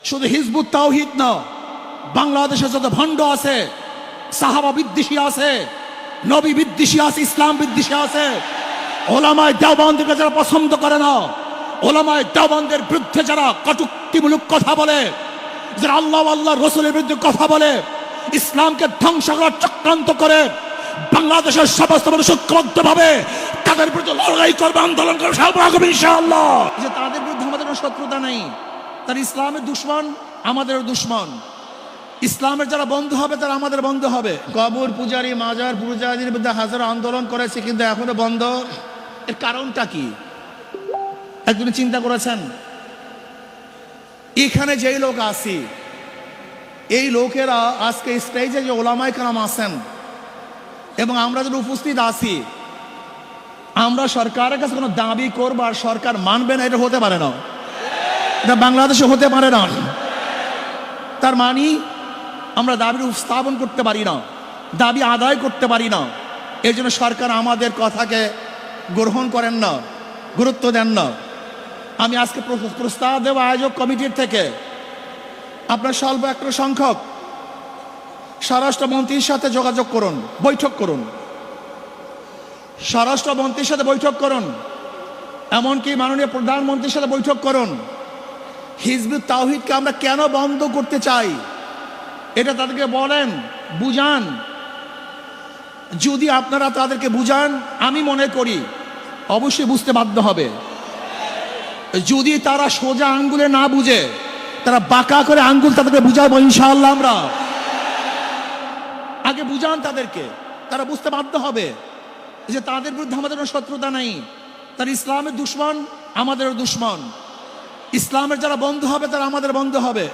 শুধু হিজবুত তাওহীদ না, বাংলাদেশে যত ভণ্ড আছে, সাহাবা বিদ্বেষী আছে, নবী বিদ্বেষী আছে, ইসলাম বিদ্বেষী আছে, ওলামায়ে দেওবন্দকে যারা পছন্দ করে না, ওলামায়ে দেওবন্দের বিরুদ্ধে যারা কটূক্তিমূলক কথা বলে, যারা আল্লাহ আল্লাহ রসুলের বিরুদ্ধে কথা বলে, ইসলামকে ধ্বংস করার চক্রান্ত করে, বাংলাদেশের সমস্ত মানুষ ঐক্যবদ্ধভাবে তাদের বিরুদ্ধে লড়াই করবে, আন্দোলন করবে, ইনশাআল্লাহ। যে তাদের বিরুদ্ধে আমাদের কোনো শত্রুতা নেই, তারা ইসলামের দুশমন, আমাদেরও দুশমন। ইসলামের যারা বন্ধু হবে তারা আমাদের বন্ধু হবে। কবর পূজারী, মাজার পূজারীর বিরুদ্ধে হাজারো আন্দোলন করেছে, কিন্তু এখনো বন্ধ। এর কারণটা কি একদিন চিন্তা করেছেন? এখানে যেই লোক আসি, এই লোকেরা আজকে স্টেজে যে ওলামায়ে কেরাম আছেন এবং আমরা যদি উপস্থিত আছি, আমরা সরকারের কাছে কোনো দাবি করবো আর সরকার মানবে না, এটা হতে পারে না, এটা বাংলাদেশে হতে পারে না। তার মানে আমরা দাবি উপস্থাপন করতে পারি না, দাবি আদায় করতে পারি না। এই জন্য সরকার আমাদের কথাকে গ্রহণ করেন না, গুরুত্ব দেন না। আমি আজকে প্রস্তাব দেব আয়োজক কমিটির থেকে, আপনার স্বল্প একটা সংখ্যক স্বরাষ্ট্রমন্ত্রীর সাথে যোগাযোগ করুন, বৈঠক করুন, স্বরাষ্ট্রমন্ত্রীর সাথে বৈঠক করুন, এমনকি মাননীয় প্রধানমন্ত্রীর সাথে বৈঠক করুন। হিজবুত তাওহীদকে আমরা কেন বন্ধ করতে চাই এটা তাদেরকে বলেন, বুঝান। যদি আপনারা তাদেরকে বুঝান, আমি মনে করি অবশ্যই বুঝতে বাধ্য হবে। যদি তারা সোজা আঙ্গুলে না বুঝে, তারা বাঁকা করে আঙ্গুল তাদেরকে বুঝাবো ইনশাআল্লাহ। আমরা আগে বুঝান তাদেরকে, তারা বুঝতে বাধ্য হবে যে তাদের বিরুদ্ধে আমাদের কোনো শত্রুতা নেই, তারা ইসলামের দুশমন, আমাদেরও দুশমন। ইসলামের যারা বন্ধু হবে তারা আমাদের বন্ধু হবে।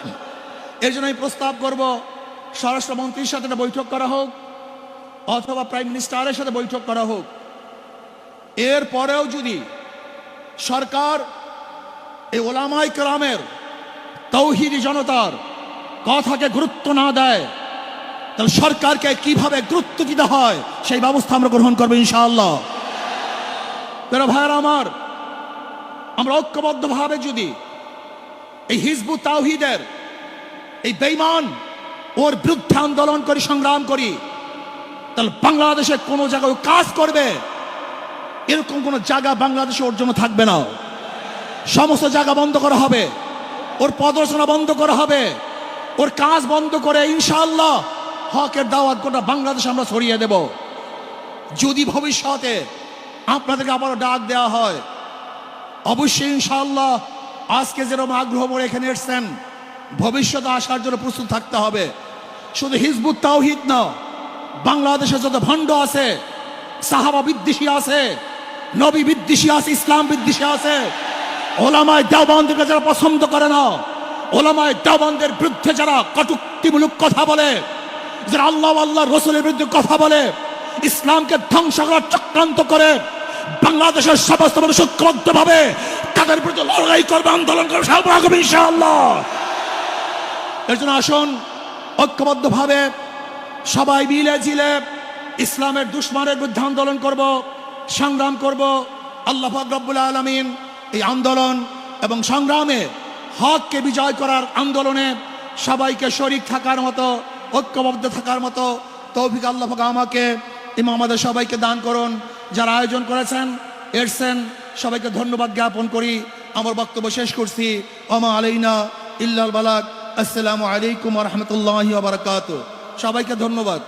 এর জন্য আমি প্রস্তাব করব, স্বরাষ্ট্রমন্ত্রীর সাথে একটা বৈঠক করা হোক, অথবা প্রাইম মিনিস্টারের সাথে বৈঠক করা হোক। এরপরেও যদি সরকার এই ওলামায়ে কেরামের, তাওহীদি জনতার কথাকে গুরুত্ব না দেয়, তাহলে সরকারকে কিভাবে গুরুত্ব দিতে হয় সেই ব্যবস্থা আমরা গ্রহণ করবো ইনশাআল্লাহ। প্রিয় ভাইয়েরা আমার, আমরা ঐক্যবদ্ধভাবে যদি এই হিজবুত তাওহীদের এই বেঈমান ওর বিরুদ্ধে আন্দোলন করি, সংগ্রাম করি, তাহলে বাংলাদেশে কোনো জায়গায় কাজ করবে এরকম কোনো জায়গা বাংলাদেশে ওর জন্য থাকবে না। সমস্ত জায়গা বন্ধ করা হবে, ওর প্রদর্শনা বন্ধ করা হবে, ওর কাজ বন্ধ করে ইনশাআল্লাহ হকের দাওয়াত গোটা বাংলাদেশে আমরা ছড়িয়ে দেব। যদি ভবিষ্যতে আপনাদেরকে আবারও ডাক দেওয়া হয়, অবশ্যই ইনশাআল্লাহ আজকে যেরকম আগ্রহ করে এখানে এসেছেন, ভবিষ্যতে আসার জন্য প্রস্তুত থাকতে হবে। শুধু হিজবুত তাওহীদ না, বাংলাদেশে যত ভণ্ড আছে, সাহাবা বিদ্বেষী আছে, নবী বিদ্বেষী আছে, ইসলাম বিদ্বেষী আছে, ওলামায়ে দেওবন্দকে যারা পছন্দ করে না, ওলামায়ে দেওবন্দের বিরুদ্ধে যারা কটূক্তিমূলক কথা বলে, যারা আল্লাহ আল্লাহ রসুলের বিরুদ্ধে কথা বলে, ইসলামকে ধ্বংস করার চক্রান্ত করে, বাংলাদেশের সমস্ত মানুষ ঐক্যবদ্ধভাবে তাদের বিরুদ্ধে লড়াই করবে, আন্দোলন করবে ইনশাআল্লাহ। এর জন্য আসুন ঐক্যবদ্ধভাবে সবাই মিলে ঝিলে ইসলামের দুশমনের বিরুদ্ধে আন্দোলন করব, সংগ্রাম করব। আল্লাহ পাক রব্বুল আলামিন এই আন্দোলন এবং সংগ্রামে, হককে বিজয় করার আন্দোলনে সবাইকে শরীক থাকার মতো, ঐক্যবদ্ধ থাকার মতো তৌফিক আল্লাহ পাক আমাকে এবং আমাদের সবাইকে দান করুন। যারা আয়োজন করেছেন, এসেছেন, সবাইকে ধন্যবাদ জ্ঞাপন করি। আমার বক্তব্য শেষ করছি। ওমা আলাইনা ইল্লাল বালাগ। আসসালামু আলাইকুম ওয়া রাহমাতুল্লাহি ওয়া বারাকাতুহু। সবাইকে ধন্যবাদ।